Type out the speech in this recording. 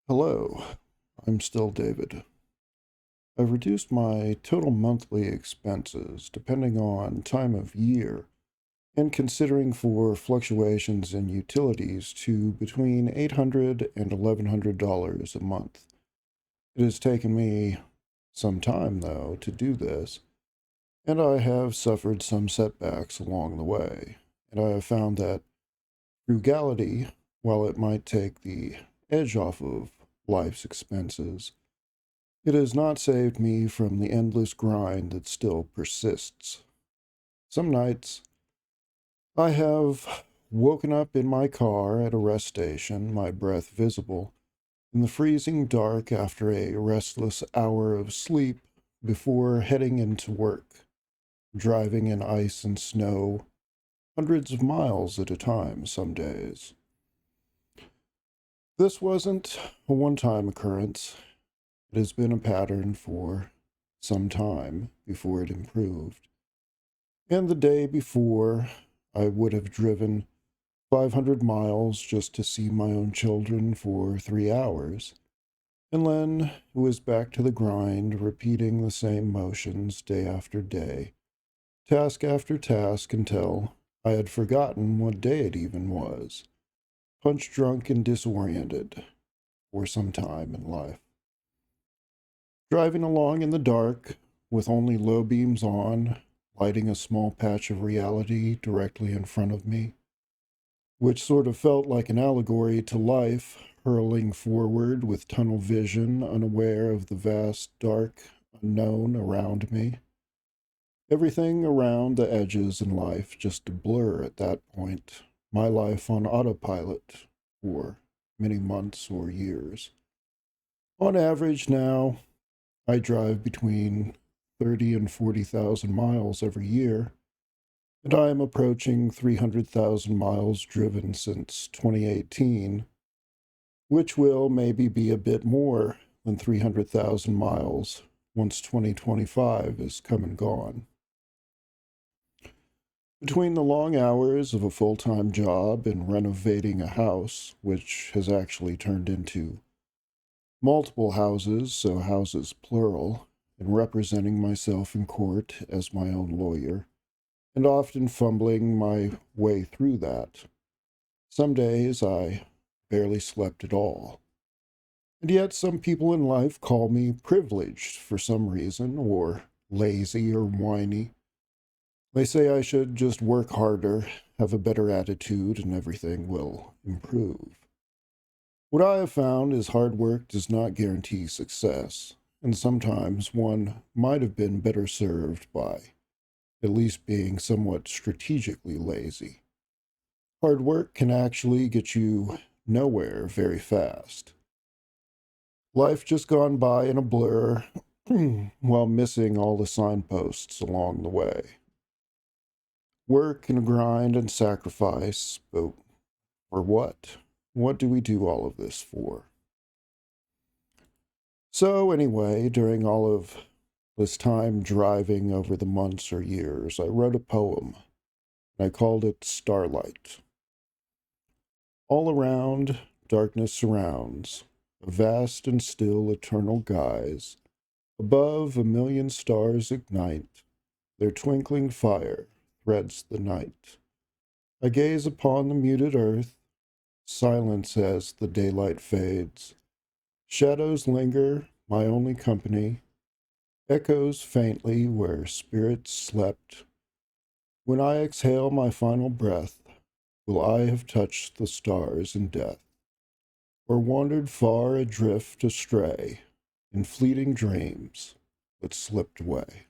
Hello, I'm still David. I've reduced my total monthly expenses depending on time of year and considering for fluctuations in utilities to between $800 and $1,100 a month. It has taken me some time, though, to do this, and I have suffered some setbacks along the way. And I have found that frugality, while it might take the edge off of life's expenses, it has not saved me from the endless grind that still persists. Some nights I have woken up in my car at a rest station, my breath visible, in the freezing dark after a restless hour of sleep before heading into work, driving in ice and snow, hundreds of miles at a time some days. This wasn't a one-time occurrence. It has been a pattern for some time before it improved. And the day before, I would have driven 500 miles just to see my own children for 3 hours. And then it was back to the grind, repeating the same motions day after day, task after task, until I had forgotten what day it even was, punch drunk and disoriented for some time in life. Driving along in the dark, with only low beams on, lighting a small patch of reality directly in front of me, which sort of felt like an allegory to life, hurling forward with tunnel vision, unaware of the vast, dark unknown around me. Everything around the edges in life just a blur at that point, my life on autopilot for many months or years. On average now, I drive between 30 and 40,000 miles every year, and I am approaching 300,000 miles driven since 2018, which will maybe be a bit more than 300,000 miles once 2025 is come and gone. Between the long hours of a full-time job and renovating a house, which has actually turned into multiple houses, so houses plural, and representing myself in court as my own lawyer, and often fumbling my way through that. Some days I barely slept at all. And yet some people in life call me privileged for some reason, or lazy or whiny. They say I should just work harder, have a better attitude, and everything will improve. What I have found is hard work does not guarantee success, and sometimes one might have been better served by at least being somewhat strategically lazy. Hard work can actually get you nowhere very fast. Life just gone by in a blur while missing all the signposts along the way. Work and grind and sacrifice, but for what? What do we do all of this for? So, anyway, during all of this time driving over the months or years, I wrote a poem, and I called it Starlight. All around, darkness surrounds, a vast and still eternal guise. Above, a million stars ignite, their twinkling fire threads the night. I gaze upon the muted earth, silence as the daylight fades. Shadows linger, my only company, echoes faintly where spirits slept. When I exhale my final breath, will I have touched the stars in death, or wandered far adrift astray in fleeting dreams that slipped away?